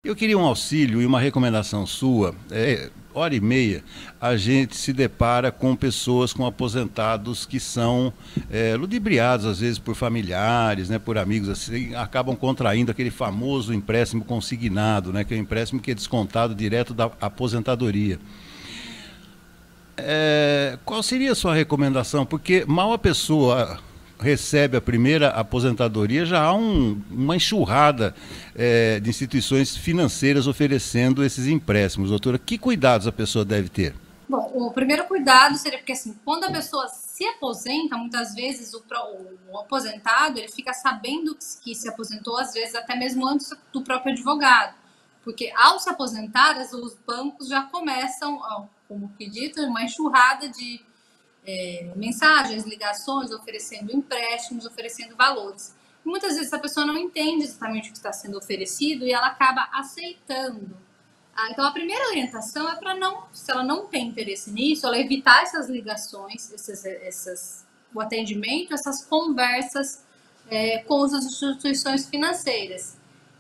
Eu queria um auxílio e uma recomendação sua. Hora e meia, a gente se depara com pessoas, com aposentados que são ludibriados, às vezes, por familiares, né, por amigos, assim, acabam contraindo aquele famoso empréstimo consignado, né, que é o empréstimo que é descontado direto da aposentadoria. Qual seria a sua recomendação? Porque mal a pessoa recebe a primeira aposentadoria, já há uma enxurrada de instituições financeiras oferecendo esses empréstimos. Doutora, que cuidados a pessoa deve ter? Bom, o primeiro cuidado seria porque, assim, quando a pessoa se aposenta, muitas vezes o aposentado ele fica sabendo que se aposentou, às vezes até mesmo antes do próprio advogado. Porque ao se aposentar, os bancos já começam, como que dito, uma enxurrada de mensagens, ligações, oferecendo empréstimos, oferecendo valores. E muitas vezes a pessoa não entende exatamente o que está sendo oferecido e ela acaba aceitando. Então, a primeira orientação é para não, se ela não tem interesse nisso, ela evitar essas ligações, o atendimento, essas conversas com as instituições financeiras.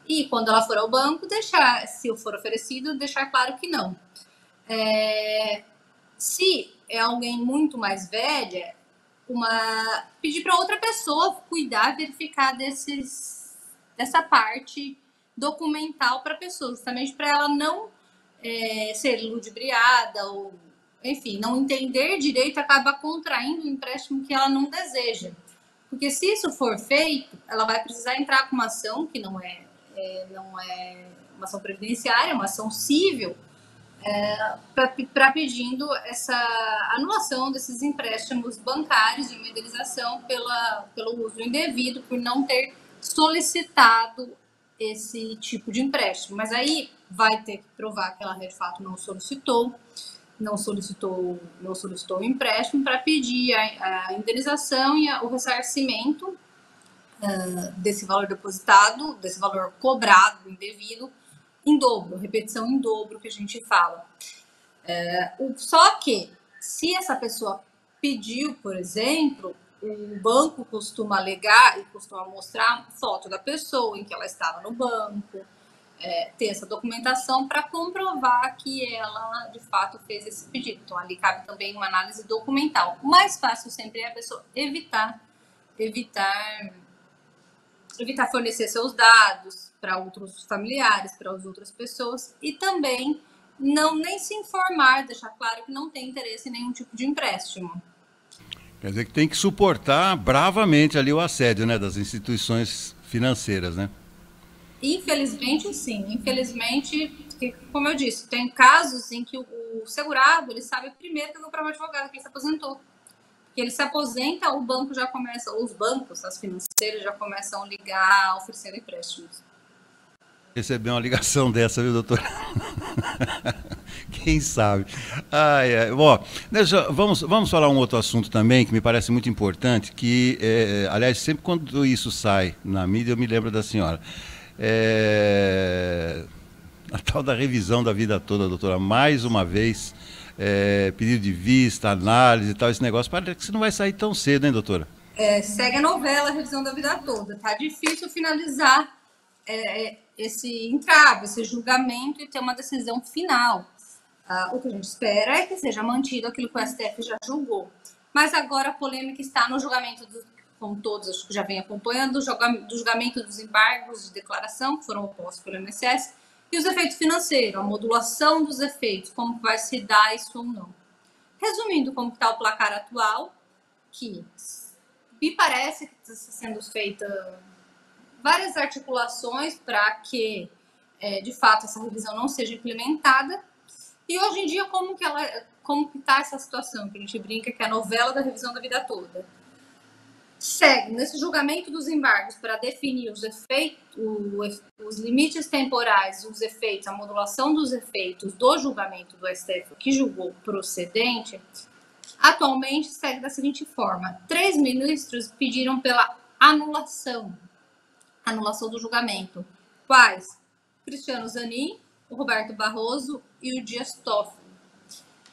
E quando ela for ao banco, deixar, se for oferecido, deixar claro que não. Se é alguém muito mais velha, pedir para outra pessoa cuidar, verificar dessa parte documental para a pessoa, justamente para ela não ser ludibriada ou, enfim, não entender direito, acaba contraindo um empréstimo que ela não deseja. Porque se isso for feito, ela vai precisar entrar com uma ação que não é uma ação previdenciária, uma ação civil, para pedindo essa anulação desses empréstimos bancários e uma indenização pelo uso indevido, por não ter solicitado esse tipo de empréstimo. Mas aí vai ter que provar que ela de fato não solicitou o empréstimo para pedir a indenização e o ressarcimento desse valor depositado, desse valor cobrado indevido, em dobro, repetição em dobro que a gente fala. Só que, se essa pessoa pediu, por exemplo, o banco costuma alegar e costuma mostrar foto da pessoa em que ela estava no banco, ter essa documentação para comprovar que ela, de fato, fez esse pedido. Então, ali cabe também uma análise documental. O mais fácil sempre é a pessoa evitar fornecer seus dados para outros familiares, para as outras pessoas, e também não nem se informar, deixar claro que não tem interesse em nenhum tipo de empréstimo. Quer dizer que tem que suportar bravamente ali o assédio, né, das instituições financeiras, né? Infelizmente, sim. Infelizmente, porque, como eu disse, tem casos em que o segurado ele sabe primeiro que eu vou para um advogado, que ele se aposentou. Porque ele se aposenta, o banco já começa, os bancos, as financeiras já começam a ligar oferecendo empréstimos. Receber uma ligação dessa, viu, doutor? Quem sabe? Ai, ai. Bom, vamos falar um outro assunto também que me parece muito importante, que, aliás, sempre quando isso sai na mídia, eu me lembro da senhora. A tal da revisão da vida toda, doutora, mais uma vez, pedido de vista, análise e tal, esse negócio, parece que você não vai sair tão cedo, hein, doutora? Segue a novela, a revisão da vida toda. Tá difícil finalizar esse entrave, esse julgamento e ter uma decisão final. O que a gente espera é que seja mantido aquilo que o STF já julgou. Mas agora a polêmica está no julgamento, como todos acho que já vem acompanhando, do julgamento dos embargos de declaração que foram opostos pelo INSS e os efeitos financeiros, a modulação dos efeitos, como vai se dar isso ou não. Resumindo como está o placar atual, que me parece que está sendo feita várias articulações para que, de fato, essa revisão não seja implementada. E hoje em dia, como que está essa situação? Que a gente brinca que é a novela da revisão da vida toda. Segue nesse julgamento dos embargos para definir os efeitos, os limites temporais, os efeitos, a modulação dos efeitos do julgamento do STF que julgou procedente. Atualmente segue da seguinte forma: 3 ministros pediram pela anulação do julgamento. Quais? Cristiano Zanin, o Roberto Barroso e o Dias Toffoli.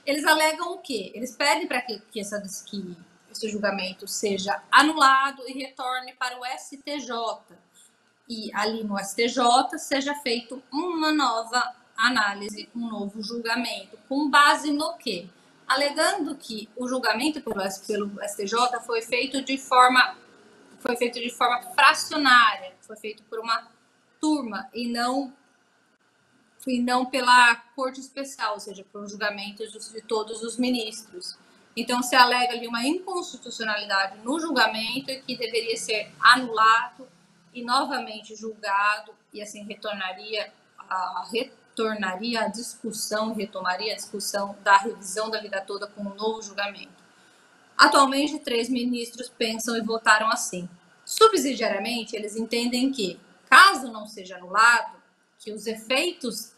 Eles alegam o quê? Eles pedem para que esse julgamento seja anulado e retorne para o STJ, e ali no STJ seja feito uma nova análise, um novo julgamento, com base no quê? Alegando que o julgamento pelo STJ foi feito de forma fracionária, foi feito por uma turma e não pela corte especial, ou seja, por julgamento de todos os ministros. Então, se alega ali uma inconstitucionalidade no julgamento que deveria ser anulado e novamente julgado, e assim retomaria a discussão da revisão da vida toda com um novo julgamento. Atualmente, 3 ministros pensam e votaram assim. Subsidiariamente, eles entendem que, caso não seja anulado, que os efeitos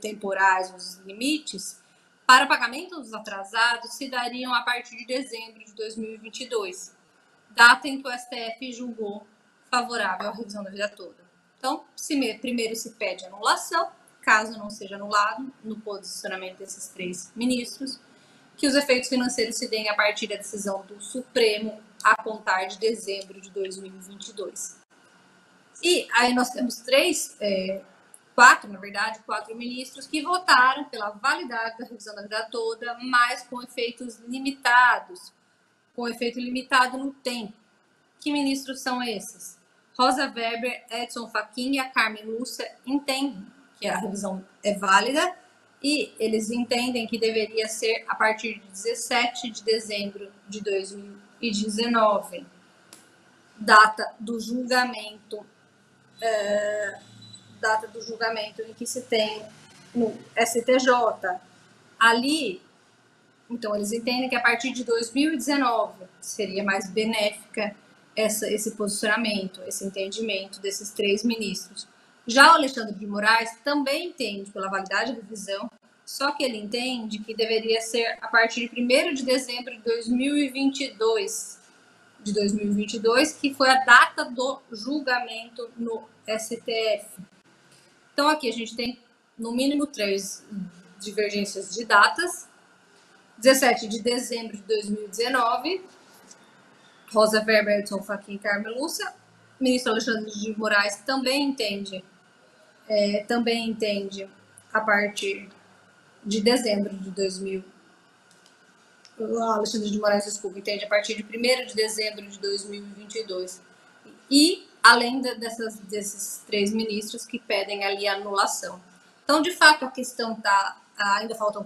temporais, os limites, para pagamento dos atrasados se dariam a partir de dezembro de 2022, data em que o STF julgou favorável à revisão da vida toda. Então, primeiro se pede anulação, caso não seja anulado, no posicionamento desses 3 ministros, que os efeitos financeiros se deem a partir da decisão do Supremo a contar de dezembro de 2022. E aí nós temos quatro ministros que votaram pela validade da revisão da vida toda, mas com efeitos limitados, com efeito limitado no tempo. Que ministros são esses? Rosa Weber, Edson Fachin e a Carmen Lúcia entendem que a revisão é válida e eles entendem que deveria ser a partir de 17 de dezembro de 2019, data do julgamento em que se tem no STJ. Ali, então, eles entendem que a partir de 2019 seria mais benéfica esse posicionamento, esse entendimento desses 3 ministros. Já o Alexandre de Moraes também entende pela validade da revisão, só que ele entende que deveria ser a partir de 1º de dezembro de 2022, que foi a data do julgamento no STF. Então, aqui a gente tem, no mínimo, 3 divergências de datas. 17 de dezembro de 2019, Rosa Weber, Edson Fachin e Carmen Lúcia. O ministro Alexandre de Moraes também entende a partir de dezembro de 2000. Alexandre de Moraes, desculpa, entende a partir de 1º de dezembro de 2022. E além desses 3 ministros que pedem ali a anulação. Então, de fato, a questão ainda faltam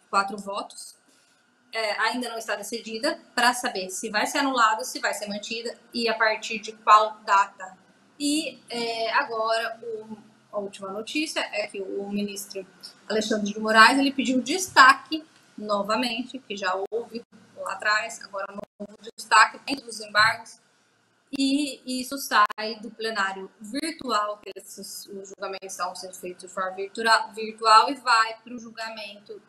4 votos, ainda não está decidida para saber se vai ser anulado, se vai ser mantida e a partir de qual data. E agora, a última notícia é que o ministro Alexandre de Moraes ele pediu destaque novamente, que já houve lá atrás, agora um novo destaque dentro dos embargos. E isso sai do plenário virtual, que os julgamentos estão sendo feitos de forma virtual e vai para o julgamento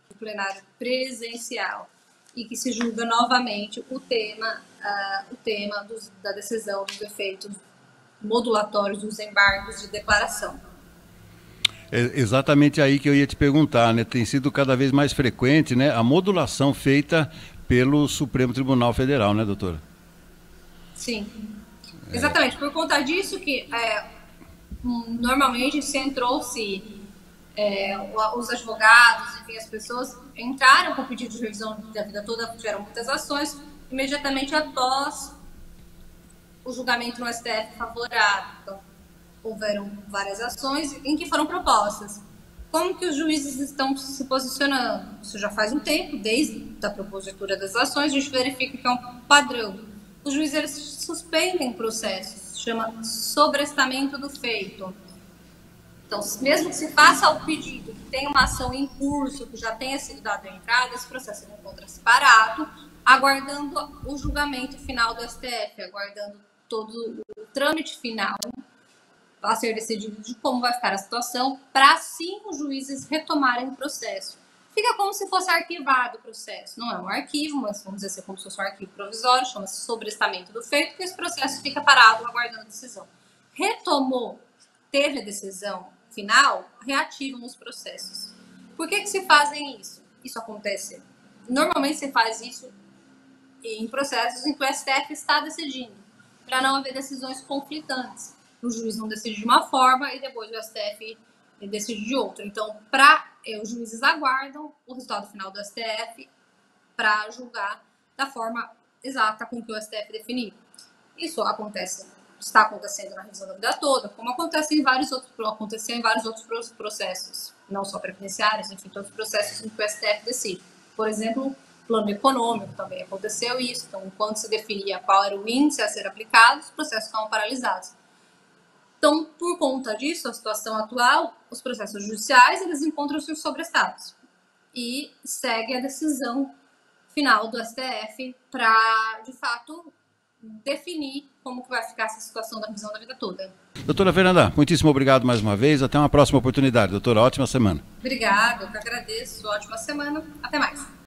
do plenário presencial e que se julga novamente o tema da decisão dos efeitos modulatórios dos embargos de declaração. É exatamente aí que eu ia te perguntar, né? Tem sido cada vez mais frequente, né, a modulação feita pelo Supremo Tribunal Federal, né, doutora? Sim, exatamente. Por conta disso que normalmente centrou-se os advogados, enfim, as pessoas entraram com o pedido de revisão da vida toda, tiveram muitas ações, imediatamente após o julgamento no STF favorável. Então, houveram várias ações em que foram propostas. Como que os juízes estão se posicionando? Isso já faz um tempo, desde a propositura das ações, a gente verifica que é um padrão. Os juízes eles suspendem processos, chama sobrestamento do feito. Então, mesmo que se faça o pedido, que tenha uma ação em curso, que já tenha sido dado a entrada, esse processo se encontra-se parado, aguardando o julgamento final do STF, aguardando todo o trâmite final a ser decidido de como vai ficar a situação, para assim os juízes retomarem o processo. Fica como se fosse arquivado o processo. Não é um arquivo, mas vamos dizer assim, como se fosse um arquivo provisório, chama-se sobrestamento do feito, que esse processo fica parado aguardando a decisão. Retomou, teve a decisão final, reativam os processos. Por que se fazem isso? Isso acontece. Normalmente se faz isso em processos em que o STF está decidindo, para não haver decisões conflitantes. o juiz não decide de uma forma e depois o STF decide de outra. Então, os juízes aguardam o resultado final do STF para julgar da forma exata com que o STF definir. Isso está acontecendo na revisão da vida toda, como aconteceu em vários outros processos, não só previdenciários, enfim, todos os processos em que o STF decide. Por exemplo, plano econômico também aconteceu isso. Então, enquanto se definia qual era o índice a ser aplicado, os processos estavam paralisados. Então, por conta disso, a situação atual, os processos judiciais, eles encontram-se sobrestados e segue a decisão final do STF para, de fato, definir como que vai ficar essa situação da revisão da vida toda. Doutora Fernanda, muitíssimo obrigado mais uma vez. Até uma próxima oportunidade. Doutora, ótima semana. Obrigada, eu que agradeço. Ótima semana. Até mais.